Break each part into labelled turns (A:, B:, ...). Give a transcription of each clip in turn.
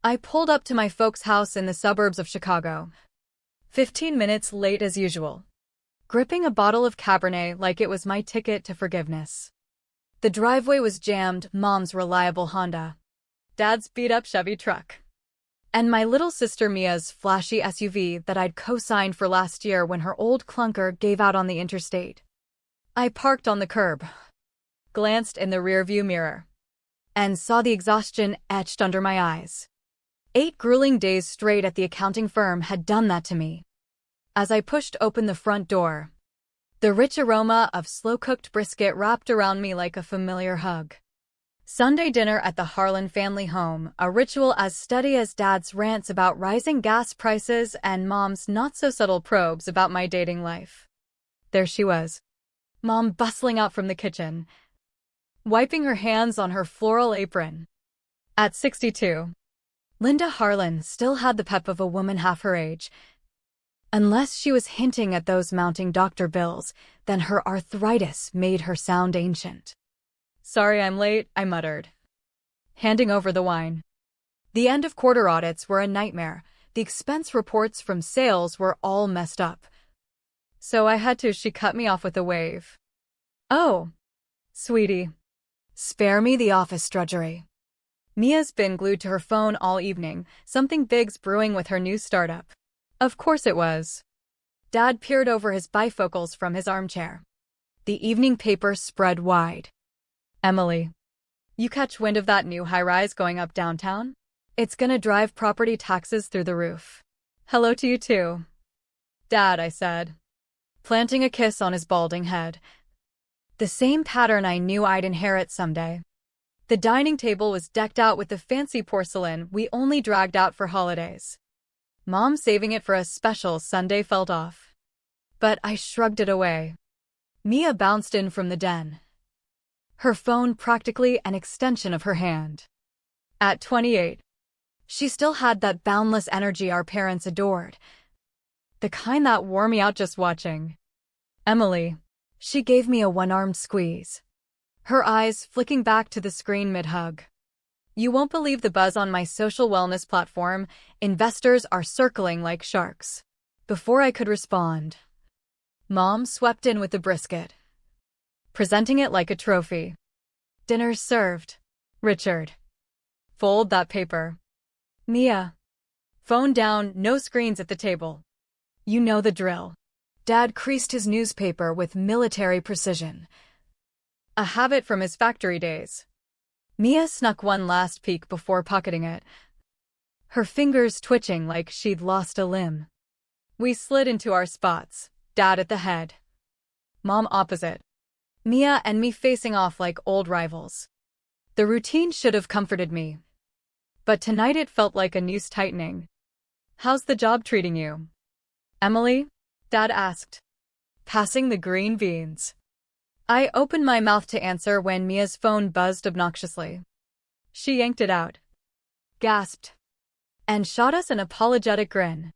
A: I pulled up to my folks' house in the suburbs of Chicago. 15 minutes late as usual. Gripping a bottle of Cabernet like it was my ticket to forgiveness. The driveway was jammed, Mom's reliable Honda, Dad's beat-up Chevy truck, and my little sister Mia's flashy SUV that I'd co-signed for last year when her old clunker gave out on the interstate. I parked on the curb, glanced in the rearview mirror, and saw the exhaustion etched under my eyes. 8 grueling days straight at the accounting firm had done that to me. As I pushed open the front door, the rich aroma of slow-cooked brisket wrapped around me like a familiar hug. Sunday dinner at the Harlan family home, a ritual as steady as Dad's rants about rising gas prices and Mom's not-so-subtle probes about my dating life. There she was, Mom bustling out from the kitchen, wiping her hands on her floral apron. At 62, Linda Harlan still had the pep of a woman half her age. Unless she was hinting at those mounting doctor bills, then her arthritis made her sound ancient. "Sorry I'm late," I muttered, handing over the wine. The end-of-quarter audits were a nightmare. The expense reports from sales were all messed up. So I had to. She cut me off with a wave. "Oh, sweetie. Spare me the office drudgery. Mia's been glued to her phone all evening. Something big's brewing with her new startup." Of course it was. Dad peered over his bifocals from his armchair. The evening paper spread wide. "Emily, you catch wind of that new high-rise going up downtown? It's gonna drive property taxes through the roof." "Hello to you too, Dad," I said, planting a kiss on his balding head. The same pattern I knew I'd inherit someday. The dining table was decked out with the fancy porcelain we only dragged out for holidays. Mom saving it for a special Sunday felt off. But I shrugged it away. Mia bounced in from the den, her phone practically an extension of her hand. At 28, she still had that boundless energy our parents adored, the kind that wore me out just watching. "Emily." She gave me a one-armed squeeze, her eyes flicking back to the screen mid-hug. "You won't believe the buzz on my social wellness platform. Investors are circling like sharks." Before I could respond, Mom swept in with the brisket, presenting it like a trophy. "Dinner's served. Richard, fold that paper." "Mia." Phone down, no screens at the table. You know the drill. Dad creased his newspaper with military precision, a habit from his factory days. Mia snuck one last peek before pocketing it, her fingers twitching like she'd lost a limb. We slid into our spots, Dad at the head, Mom opposite, Mia and me facing off like old rivals. The routine should have comforted me, but tonight it felt like a noose tightening. "How's the job treating you, Emily?" Dad asked, passing the green beans. I opened my mouth to answer when Mia's phone buzzed obnoxiously. She yanked it out, gasped, and shot us an apologetic grin.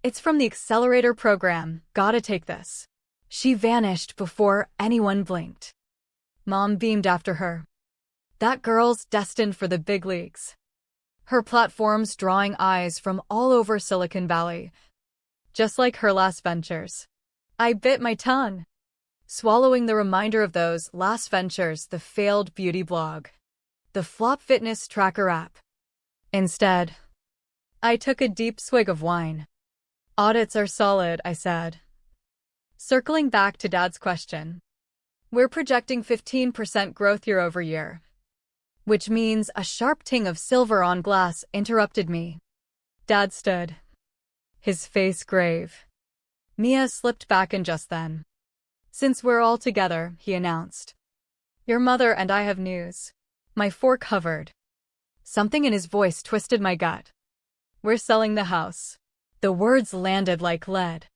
A: "It's from the accelerator program, gotta take this." She vanished before anyone blinked. Mom beamed after her. "That girl's destined for the big leagues." Her platform's drawing eyes from all over Silicon Valley, just like her last ventures. I bit my tongue, swallowing the reminder of those last ventures, the failed beauty blog, the flop fitness tracker app. Instead, I took a deep swig of wine. "Audits are solid," I said, circling back to Dad's question. "We're projecting 15% growth year over year." Which means a sharp ting of silver on glass interrupted me. Dad stood, his face grave. Mia slipped back in just then. "Since we're all together," he announced, "your mother and I have news." My fork hovered. Something in his voice twisted my gut. "We're selling the house." The words landed like lead.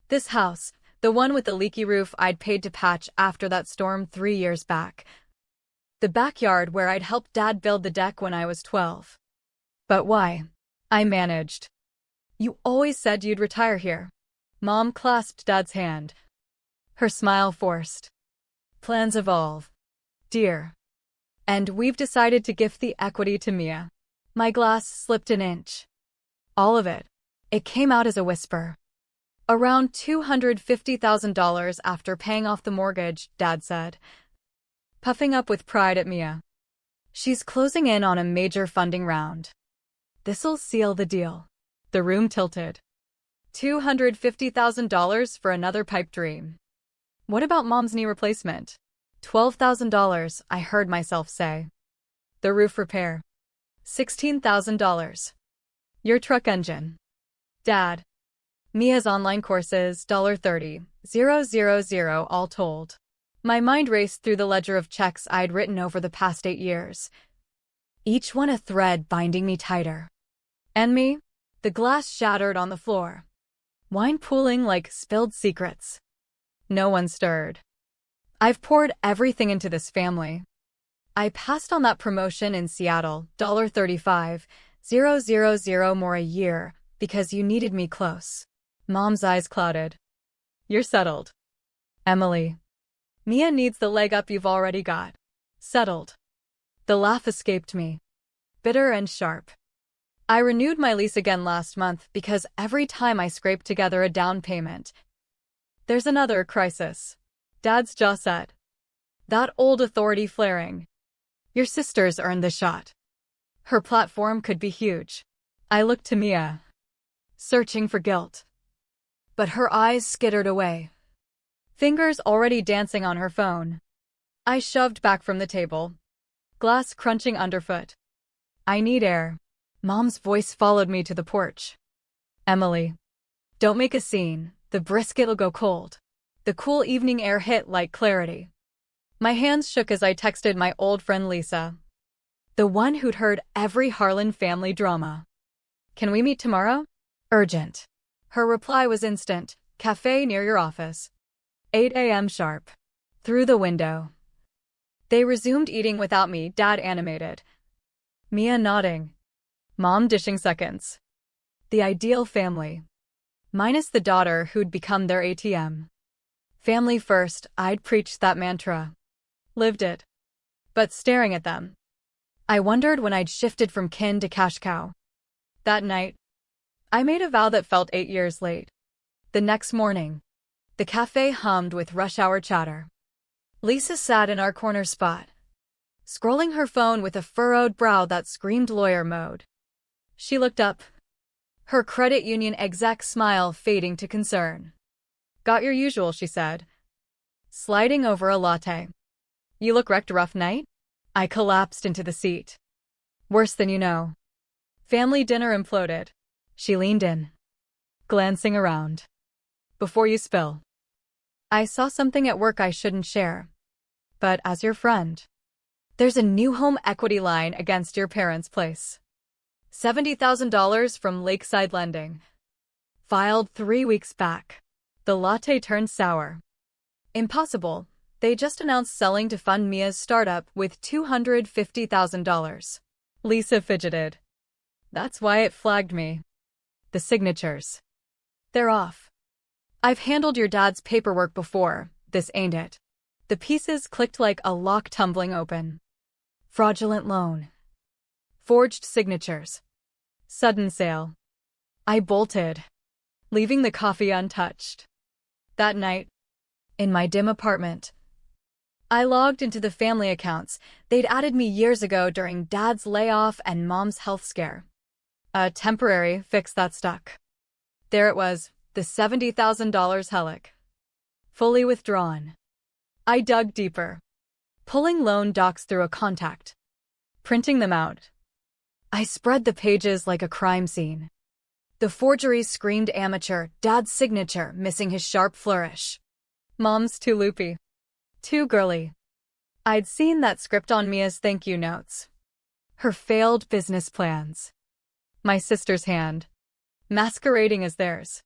A: This house, the one with the leaky roof I'd paid to patch after that storm 3 years back. The backyard where I'd helped Dad build the deck when I was 12. "But why?" I managed. "You always said you'd retire here." Mom clasped Dad's hand, her smile forced. "Plans evolve, dear. And we've decided to gift the equity to Mia." My glass slipped an inch. All of it. It came out as a whisper. Around $250,000 after paying off the mortgage, Dad said, puffing up with pride at Mia. She's closing in on a major funding round. This'll seal the deal. The room tilted. $250,000 for another pipe dream. What about Mom's knee replacement? $12,000, I heard myself say. The roof repair. $16,000. Your truck engine. Dad. Mia's online courses, $30,000 all told. My mind raced through the ledger of checks I'd written over the past 8 years. Each one a thread binding me tighter. And me? The glass shattered on the floor. Wine pooling like spilled secrets. No one stirred. I've poured everything into this family. I passed on that promotion in Seattle, $35,000 more a year, because you needed me close. Mom's eyes clouded. You're settled. Emily. Mia needs the leg up you've already got. Settled. The laugh escaped me. Bitter and sharp. I renewed my lease again last month because every time I scrape together a down payment, there's another crisis. Dad's jaw set. That old authority flaring. Your sister's earned the shot. Her platform could be huge. I looked to Mia, searching for guilt. But her eyes skittered away. Fingers already dancing on her phone. I shoved back from the table. Glass crunching underfoot. I need air. Mom's voice followed me to the porch. Emily. Don't make a scene. The brisket'll go cold. The cool evening air hit like clarity. My hands shook as I texted my old friend Lisa. The one who'd heard every Harlan family drama. Can we meet tomorrow? Urgent. Her reply was instant. Cafe near your office. 8 a.m. sharp. Through the window. They resumed eating without me, Dad animated. Mia nodding. Mom dishing seconds. The ideal family. Minus the daughter who'd become their ATM. Family first, I'd preached that mantra. Lived it. But staring at them, I wondered when I'd shifted from kin to cash cow. That night, I made a vow that felt 8 years late. The next morning, the cafe hummed with rush hour chatter. Lisa sat in our corner spot, scrolling her phone with a furrowed brow that screamed lawyer mode. She looked up, her credit union exec smile fading to concern. Got your usual, she said, sliding over a latte. You look wrecked, rough night? I collapsed into the seat. Worse than you know. Family dinner imploded. She leaned in, glancing around. Before you spill. I saw something at work I shouldn't share. But as your friend, there's a new home equity line against your parents' place. $70,000 from Lakeside Lending. Filed 3 weeks back. The latte turned sour. Impossible. They just announced selling to fund Mia's startup with $250,000. Lisa fidgeted. That's why it flagged me. The signatures. They're off. I've handled your dad's paperwork before, this ain't it. The pieces clicked like a lock tumbling open. Fraudulent loan. Forged signatures. Sudden sale. I bolted, leaving the coffee untouched. That night, in my dim apartment, I logged into the family accounts they'd added me years ago during Dad's layoff and Mom's health scare. A temporary fix that stuck. There it was, the $70,000 helic. Fully withdrawn. I dug deeper, pulling loan docs through a contact, printing them out. I spread the pages like a crime scene. The forgery screamed amateur, Dad's signature missing his sharp flourish. Mom's too loopy. Too girly. I'd seen that script on Mia's thank you notes. Her failed business plans. My sister's hand, masquerading as theirs.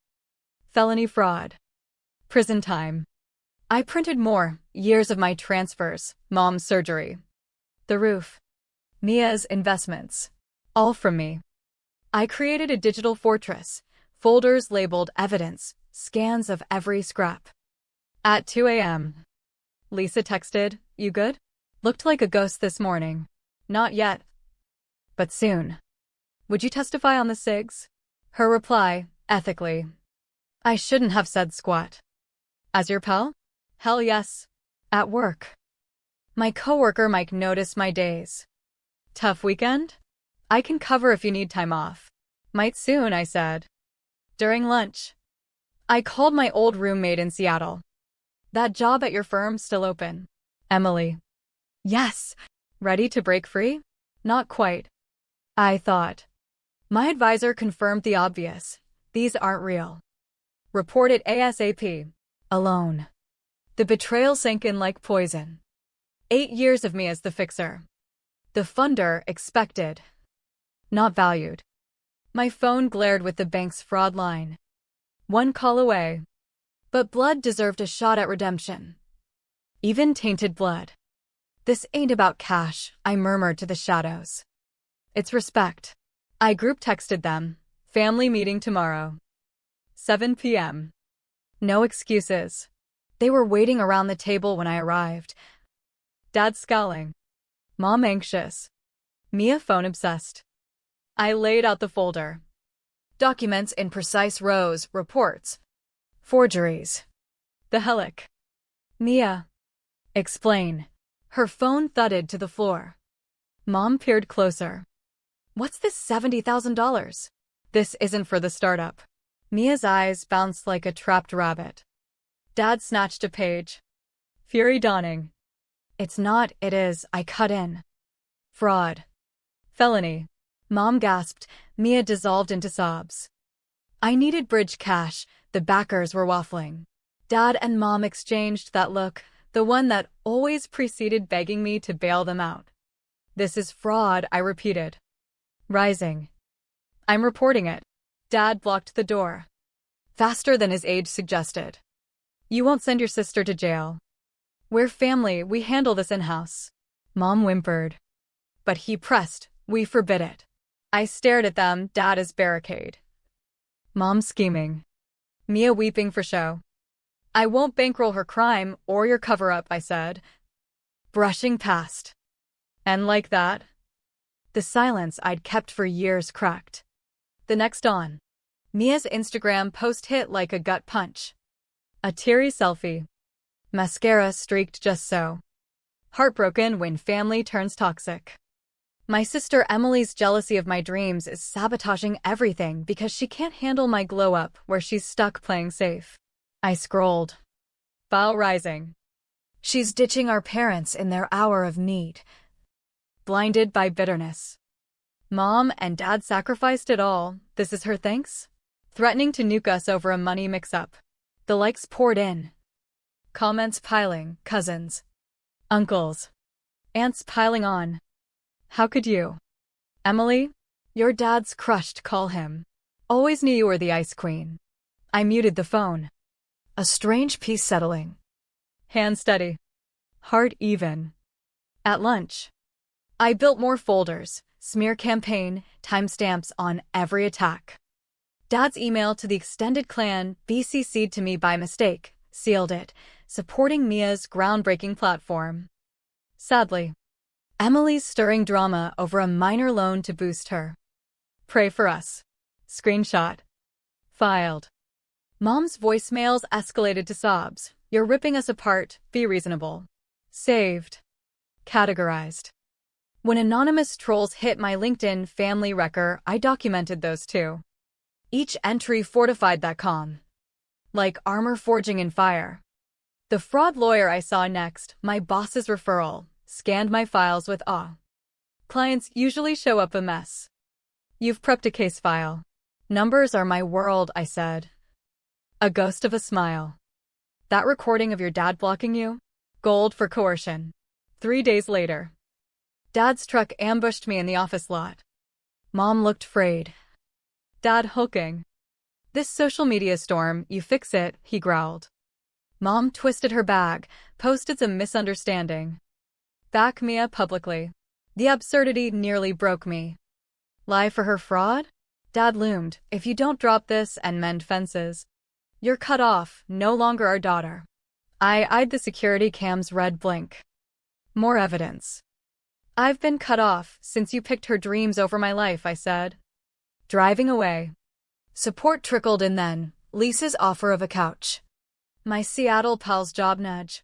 A: Felony fraud. Prison time. I printed more, years of my transfers, Mom's surgery. The roof. Mia's investments. All from me. I created a digital fortress, folders labeled evidence, scans of every scrap. At 2 a.m. Lisa texted, "You good? Looked like a ghost this morning." Not yet. But soon. Would you testify on the SIGs? Her reply, ethically. I shouldn't have said squat. As your pal? Hell yes. At work. My coworker might notice my days. Tough weekend? I can cover if you need time off. Might soon, I said. During lunch. I called my old roommate in Seattle. That job at your firm still open? Emily. Yes. Ready to break free? Not quite. I thought. My advisor confirmed the obvious. These aren't real. Report it ASAP. Alone. The betrayal sank in like poison. 8 years of me as the fixer. The funder expected. Not valued. My phone glared with the bank's fraud line. 1 call away. But blood deserved a shot at redemption. Even tainted blood. This ain't about cash, I murmured to the shadows. It's respect. I group texted them. Family meeting tomorrow. 7 p.m. No excuses. They were waiting around the table when I arrived. Dad scowling. Mom anxious. Mia phone obsessed. I laid out the folder. Documents in precise rows, reports. Forgeries. The helic. Mia. Explain. Her phone thudded to the floor. Mom peered closer. What's this $70,000? This isn't for the startup. Mia's eyes bounced like a trapped rabbit. Dad snatched a page. Fury dawning. It's not, it is, I cut in. Fraud. Felony. Mom gasped. Mia dissolved into sobs. I needed bridge cash. The backers were waffling. Dad and Mom exchanged that look, the one that always preceded begging me to bail them out. This is fraud, I repeated. Rising. I'm reporting it. Dad blocked the door. Faster than his age suggested. You won't send your sister to jail. We're family, we handle this in-house. Mom whimpered. But he pressed, we forbid it. I stared at them, Dad as barricade. Mom scheming. Mia weeping for show. I won't bankroll her crime or your cover-up, I said. Brushing past. And like that, the silence I'd kept for years cracked. The next dawn, Mia's Instagram post hit like a gut punch. A teary selfie. Mascara streaked just so. Heartbroken when family turns toxic. My sister Emily's jealousy of my dreams is sabotaging everything because she can't handle my glow-up where she's stuck playing safe. I scrolled. File rising. She's ditching our parents in their hour of need. Blinded by bitterness. Mom and Dad sacrificed it all. This is her thanks? Threatening to nuke us over a money mix-up. The likes poured in. Comments piling, cousins. Uncles. Aunts piling on. How could you? Emily? Your dad's crushed, call him. Always knew you were the ice queen. I muted the phone. A strange peace settling. Hand steady. Heart even. At lunch. I built more folders, smear campaign, timestamps on every attack. Dad's email to the extended clan BCC'd to me by mistake, sealed it, supporting Mia's groundbreaking platform. Sadly, Emily's stirring drama over a minor loan to boost her. Pray for us. Screenshot. Filed. Mom's voicemails escalated to sobs. You're ripping us apart, be reasonable. Saved. Categorized. When anonymous trolls hit my LinkedIn family wrecker, I documented those too. Each entry fortified that calm. Like armor forging in fire. The fraud lawyer I saw next, my boss's referral, scanned my files with awe. Clients usually show up a mess. You've prepped a case file. Numbers are my world, I said. A ghost of a smile. That recording of your dad blocking you? Gold for coercion. 3 days later. Dad's truck ambushed me in the office lot. Mom looked frayed. Dad hulking. This social media storm, you fix it, he growled. Mom twisted her bag, posted some misunderstanding. Back Mia publicly. The absurdity nearly broke me. Lie for her fraud? Dad loomed. If you don't drop this and mend fences, you're cut off, no longer our daughter. I eyed the security cam's red blink. More evidence. I've been cut off since you picked her dreams over my life, I said. Driving away. Support trickled in then, Lisa's offer of a couch. My Seattle pal's job nudge.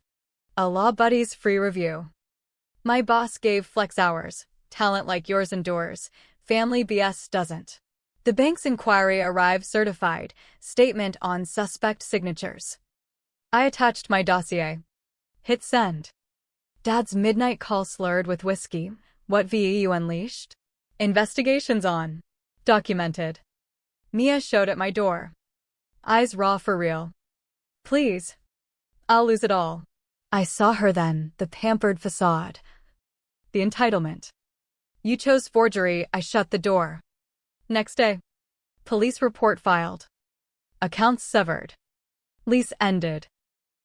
A: A law buddy's free review. My boss gave flex hours. Talent like yours endures. Family BS doesn't. The bank's inquiry arrived certified. Statement on suspect signatures. I attached my dossier. Hit send. Dad's midnight call slurred with whiskey. What VE you unleashed? Investigations on. Documented. Mia showed at my door. Eyes raw for real. Please. I'll lose it all. I saw her then, the pampered facade. The entitlement. You chose forgery, I shut the door. Next day. Police report filed. Accounts severed. Lease ended.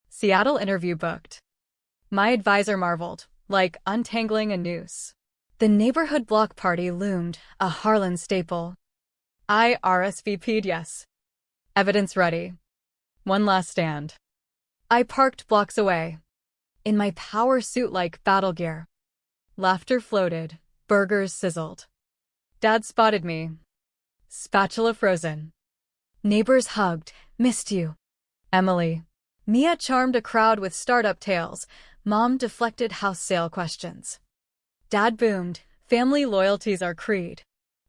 A: Seattle interview booked. My advisor marveled, like untangling a noose. The neighborhood block party loomed, a Harlan staple. I RSVP'd yes. Evidence ready. One last stand. I parked blocks away. In my power suit like battle gear. Laughter floated, burgers sizzled. Dad spotted me. Spatula frozen. Neighbors hugged, missed you. Emily. Mia charmed a crowd with startup tales. Mom deflected house sale questions. Dad boomed, family loyalties are creed.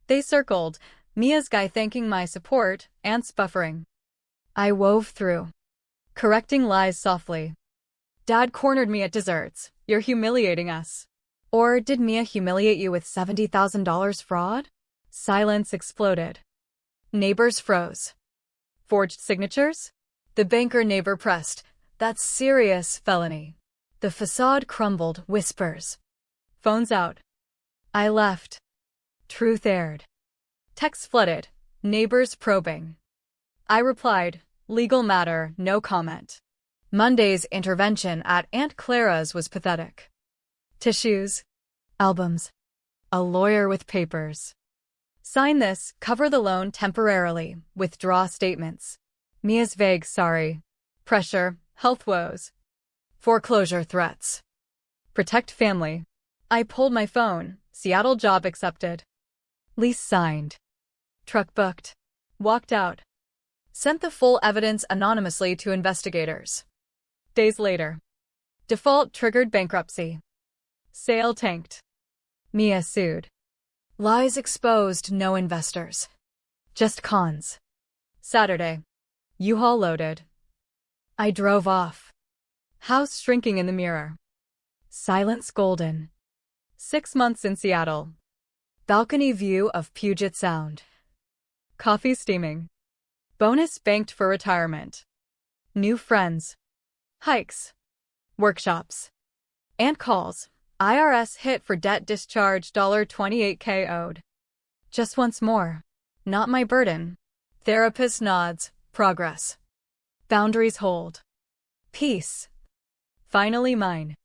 A: They circled, Mia's guy thanking my support, aunts buffering. I wove through. Correcting lies softly. Dad cornered me at desserts. You're humiliating us. Or did Mia humiliate you with $70,000 fraud? Silence exploded. Neighbors froze. Forged signatures? The banker neighbor pressed. That's serious felony. The facade crumbled, whispers. Phones out. I left. Truth aired. Texts flooded. Neighbors probing. I replied, legal matter, no comment. Monday's intervention at Aunt Clara's was pathetic. Tissues. Albums. A lawyer with papers. Sign this, cover the loan temporarily, withdraw statements. Mia's vague sorry. Pressure, health woes. Foreclosure threats. Protect family. I pulled my phone. Seattle job accepted. Lease signed. Truck booked. Walked out. Sent the full evidence anonymously to investigators. Days later. Default triggered bankruptcy. Sale tanked. Mia sued. Lies exposed, no investors. Just cons. Saturday. U-Haul loaded. I drove off. House shrinking in the mirror. Silence golden. 6 months in Seattle. Balcony view of Puget Sound. Coffee steaming. Bonus banked for retirement. New friends. Hikes. Workshops. Aunt calls. IRS hit for debt discharge $28K owed. Just once more. Not my burden. Therapist nods. Progress. Boundaries hold. Peace. Finally mine.